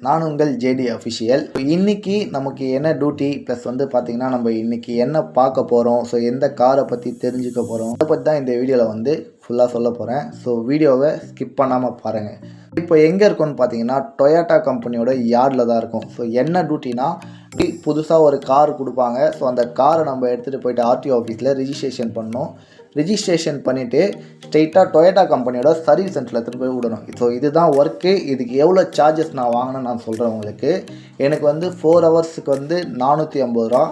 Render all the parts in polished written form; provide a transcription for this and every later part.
நான் உங்கள் JD official. இன்னைக்கு நமக்கு என்ன டியூட்டி ப்ளஸ் வந்து பார்த்தீங்கன்னா நம்ம இன்னைக்கு என்ன பார்க்க போகிறோம், ஸோ எந்த காரை பற்றி தெரிஞ்சுக்க போகிறோம், அதை பற்றி தான் இந்த வீடியோவில் வந்து ஃபுல்லாக சொல்ல போகிறேன். ஸோ வீடியோவை ஸ்கிப் பண்ணாமல் பாருங்கள். இப்போ எங்கே இருக்கோன்னு பார்த்தீங்கன்னா டொயோட்டா கம்பெனியோட யார்டில் தான் இருக்கும். ஸோ என்ன டியூட்டினா, புதுசாக ஒரு கார் கொடுப்பாங்க. ஸோ அந்த காரை நம்ம எடுத்துகிட்டு போயிட்டு ஆர்டிஓ ஆஃபீஸில் ரிஜிஸ்ட்ரேஷன் பண்ணணும். ரிஜிஸ்ட்ரேஷன் பண்ணிவிட்டு ஸ்ட்ரெயிட்டாக டொயோட்டா கம்பெனியோட சர்வீஸ் சென்டரில் எடுத்துகிட்டு போய் விடணும். ஸோ இதுதான் ஒர்க்கு. இதுக்கு எவ்வளோ சார்ஜஸ் நான் வாங்கினேன்னு நான் சொல்கிறேன் உங்களுக்கு. எனக்கு வந்து 4 ஹவர்ஸுக்கு வந்து 450 ரூபா,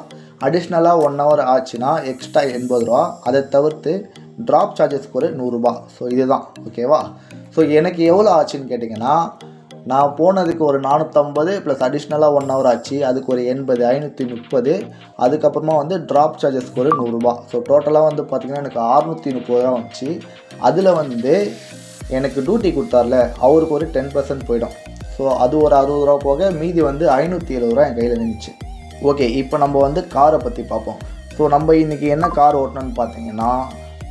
அடிஷ்னலாக 1 ஹவர் ஆச்சுன்னா எக்ஸ்ட்ரா 80 ரூபா. அதை தவிர்த்து ட்ராப் சார்ஜஸ்க்கு ஒரு 100 ரூபா. ஸோ இதுதான் ஓகேவா. ஸோ எனக்கு எவ்வளோ ஆச்சுன்னு கேட்டிங்கன்னா, நான் போனதுக்கு ஒரு 450 ப்ளஸ் அடிஷ்னலாக 1 ஹவர் ஆச்சு, அதுக்கு ஒரு 80, 530. அதுக்கப்புறமா வந்து ட்ராப் சார்ஜஸ்க்கு ஒரு 100 ரூபா. ஸோ டோட்டலாக வந்து பார்த்திங்கன்னா எனக்கு 630 ரூபா வந்துச்சு. அதில் வந்து எனக்கு டியூட்டி கொடுத்தார்ல, அவருக்கு ஒரு 10% போயிடும். ஸோ அது ஒரு 60 ரூபா போக மீதி வந்து 570 ரூபா என் கையில் நின்றுச்சு. ஓகே, இப்போ நம்ம வந்து காரை பற்றி பார்ப்போம். ஸோ நம்ம இன்றைக்கி என்ன கார் ஓட்டணும்னு பார்த்தீங்கன்னா,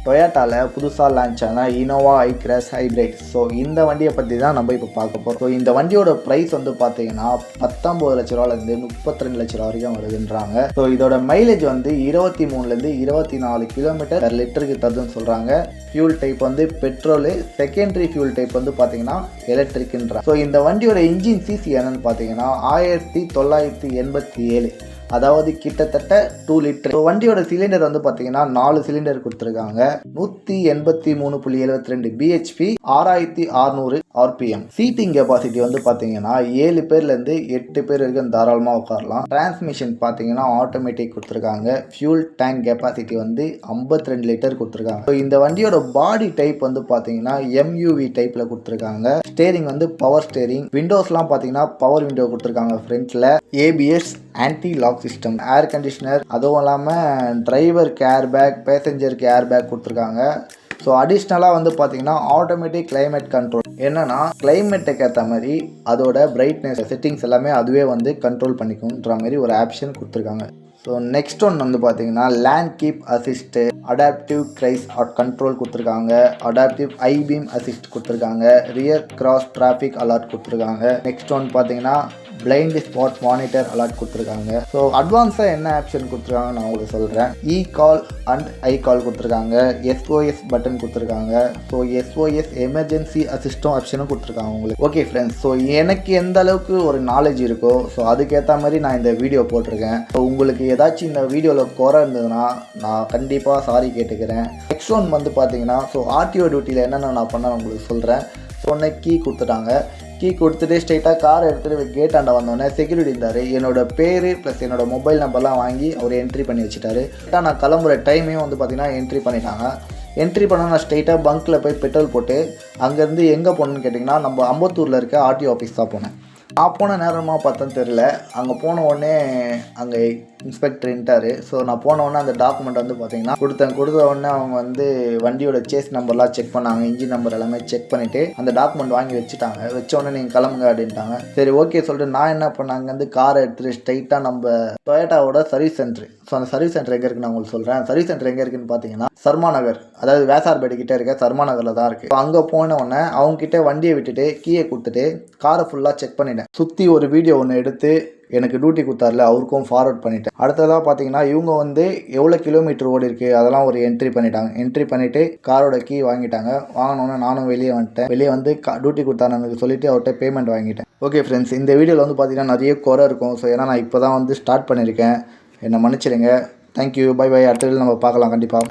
டொயோட்டாவில் புதுசாக லான்ச் ஆன இனோவா ஐக்ராஸ் ஹைப்ரிட். ஸோ இந்த வண்டியை பற்றி தான் நம்ம இப்போ பார்க்க போகிறோம். ஸோ இந்த வண்டியோட ப்ரைஸ் வந்து பார்த்தீங்கன்னா 19 லட்ச ரூபாலேருந்து 32 லட்ச ரூபா வரைக்கும் வருதுன்றாங்க. ஸோ இதோட மைலேஜ் வந்து 23லேருந்து 24 கிலோமீட்டர் per லிட்டருக்கு தருதுன்னு சொல்கிறாங்க. ஃபியூல் டைப் வந்து பெட்ரோலு, செகண்டரி ஃபியூல் டைப் வந்து பார்த்தீங்கன்னா எலக்ட்ரிக்ன்றாங்க. ஸோ இந்த வண்டியோட இன்ஜின் சிசி என்னன்னு பார்த்தீங்கன்னா 1987, அதாவது கிட்டத்தட்ட 2 லிட்டர். வண்டியோட சிலிண்டர் வந்து பார்த்தீங்கன்னா 4 சிலிண்டர் கொடுத்துருக்காங்க. 183.72 பிஹெச்பி, 6600 ஆர்பிஎம். சீட்டிங் கெப்பாசிட்டி வந்து பார்த்தீங்கன்னா 7 பேர்லேருந்து 8 பேர் வரைக்கும் தாராளமாக உட்காரலாம். டிரான்ஸ்மிஷன் பார்த்தீங்கன்னா ஆட்டோமேட்டிக் கொடுத்துருக்காங்க. ஃபியூல் டேங்க் கெப்பாசிட்டி வந்து 52 லிட்டர் கொடுத்துருக்காங்க. ஸோ இந்த வண்டியோட பாடி டைப் வந்து பார்த்தீங்கன்னா எம்யூவி டைப்பில் கொடுத்துருக்காங்க. ஸ்டேரிங் வந்து பவர் ஸ்டேரிங். விண்டோஸ்லாம் பார்த்தீங்கன்னா பவர் விண்டோ கொடுத்துருக்காங்க. ஃப்ரண்ட்டில் ABS, anti lock system, air conditioner, அதுவும் இல்லாமல் டிரைவருக்கு ஏர் பேக், பேசஞ்சருக்கு ஏர் பேக் கொடுத்துருக்காங்க. ஸோ அடிஷ்னலாக வந்து பார்த்தீங்கன்னா ஆட்டோமேட்டிக் கிளைமேட் கண்ட்ரோல். என்னன்னா கிளைமேட்டுக்கு ஏற்ற மாதிரி அதோட பிரைட்னஸ் செட்டிங்ஸ் எல்லாமே அதுவே வந்து கண்ட்ரோல் பண்ணிக்கும்ன்ற மாதிரி ஒரு ஆப்ஷன் கொடுத்துருக்காங்க. ஸோ நெக்ஸ்ட் ஒன் வந்து பார்த்தீங்கன்னா land keep assist, adaptive cries control கொடுத்துருக்காங்க, அடாப்டிவ் ஐ பீம் அசிஸ்ட் கொடுத்துருக்காங்க, ரியர் கிராஸ் டிராஃபிக் அலர்ட் கொடுத்துருக்காங்க. நெக்ஸ்ட் ஒன் பார்த்தீங்கன்னா பிளைண்ட் ஸ்பாட் மானிட்டர் அலர்ட் கொடுத்துருக்காங்க. ஸோ அட்வான்ஸாக என்ன ஆப்ஷன் கொடுத்துருக்காங்க நான் உங்களுக்கு சொல்கிறேன். இ கால் அண்ட் ஐ கால் கொடுத்துருக்காங்க. எஸ்ஓஎஸ் பட்டன் கொடுத்துருக்காங்க. ஸோ எஸ்ஓஎஸ் எமர்ஜென்சி அசிஸ்டும் ஆப்ஷனும் கொடுத்துருக்காங்க உங்களுக்கு. ஓகே ஃப்ரெண்ட்ஸ், ஸோ எனக்கு எந்த அளவுக்கு ஒரு நாலேஜ் இருக்கோ ஸோ அதுக்கேற்ற மாதிரி நான் இந்த வீடியோ போட்டிருக்கேன். ஸோ உங்களுக்கு ஏதாச்சும் இந்த வீடியோவில் குறை இருந்ததுன்னா நான் கண்டிப்பாக சாரி கேட்டுக்கிறேன். நெக்ஸ்ட் ஒன் வந்து பார்த்தீங்கன்னா, ஸோ ஆர்டிஓ டியூட்டியில் என்னென்ன நான் பண்ண உங்களுக்கு சொல்கிறேன். ஸோ கீ கொடுத்துட்டாங்க. கீ கொடுத்துட்டு ஸ்ட்ரெயிட்டாக காரை எடுத்துகிட்டு கேட் ஆண்ட வந்தோடனே செக்யூரிட்டி இருந்தார். என்னோடய பேர் ப்ளஸ் என்னோடய மொபைல் நம்பர்லாம் வாங்கி அவர் என்ட்ரி பண்ணி வச்சுட்டாரு. நான் கிளம்புற டைமையும் வந்து பார்த்திங்கன்னா என்ட்ரி பண்ணிட்டாங்க. என்ட்ரி பண்ணால் நான் ஸ்ட்ரெயிட்டாக பங்க்கில் போய் பெட்ரோல் போட்டு அங்கேருந்து எங்கே போகணுன்னு கேட்டிங்கன்னா நம்ம அம்பத்தூரில் இருக்க ஆர்டிஓ ஆஃபீஸ் தான் போனேன். நான் போன நேரமாக பார்த்தேன்னு தெரில. அங்கே போன உடனே அங்கே இன்ஸ்பெக்டர் நின்ட்டார். ஸோ நான் போன உடனே அந்த டாக்குமெண்ட் வந்து பார்த்தீங்கன்னா கொடுத்த உடனே அவங்க வந்து வண்டியோட சேஸ் நம்பர்லாம் செக் பண்ணாங்க. இன்ஜின் நம்பர் எல்லாமே செக் பண்ணிவிட்டு அந்த டாக்குமெண்ட் வாங்கி வச்சுட்டாங்க. வச்ச உடனே நீங்கள் கிளம்புங்க அப்படின்ட்டாங்க. சரி ஓகே சொல்லிட்டு நான் என்ன பண்ணேன், அங்கேருந்து காரை எடுத்துகிட்டு ஸ்ட்ரைட்டாக நம்ம டொயோட்டாவோட சர்வீஸ் சென்டர். ஸோ அந்த சர்வீஸ் சென்டர் எங்கே இருக்குன்னு நான் உங்களுக்கு சொல்கிறேன். சர்வீஸ் சென்டர் எங்கே இருக்குன்னு பார்த்தீங்கன்னா சர்மா நகர், அதாவது வேசார்பேட்டை கிட்டே இருக்க சர்மா நகரில் தான் இருக்குது. அங்கே போன உடனே அவங்ககிட்ட வண்டியை விட்டுட்டு கீயை கொடுத்துட்டு காரை ஃபுல்லாக செக் பண்ணிட்டேன். சுற்றி ஒரு வீடியோ ஒன்று எடுத்து எனக்கு டியூட்டி கொடுத்தாரில்ல அவருக்கும் ஃபார்வர்ட் பண்ணிட்டேன். அடுத்ததாக பார்த்தீங்கன்னா இவங்க வந்து எவ்வளோ கிலோமீட்டர் ஓடி இருக்குது அதெல்லாம் ஒரு என்ட்ரி பண்ணிட்டாங்க. என்ட்ரி பண்ணிவிட்டு காரோட கீ வாங்கிட்டாங்க. வாங்கினோன்னே நானும் வெளியே வந்துட்டேன். வெளியே வந்து டியூட்டி கொடுத்தாரு சொல்லிவிட்டு அவர்கிட்ட பேமெண்ட் வாங்கிட்டேன். ஓகே ஃப்ரெண்ட்ஸ், இந்த வீடியோவில் வந்து பார்த்தீங்கன்னா நிறைய குறை இருக்கும். ஸோ ஏன்னா நான் இப்போ தான் வந்து ஸ்டார்ட் பண்ணியிருக்கேன், என்னை மன்னிச்சிடுங்க. Thank you, bye bye. அடுத்த வீடியோவில் நம்ம பார்க்கலாம் கண்டிப்பாக.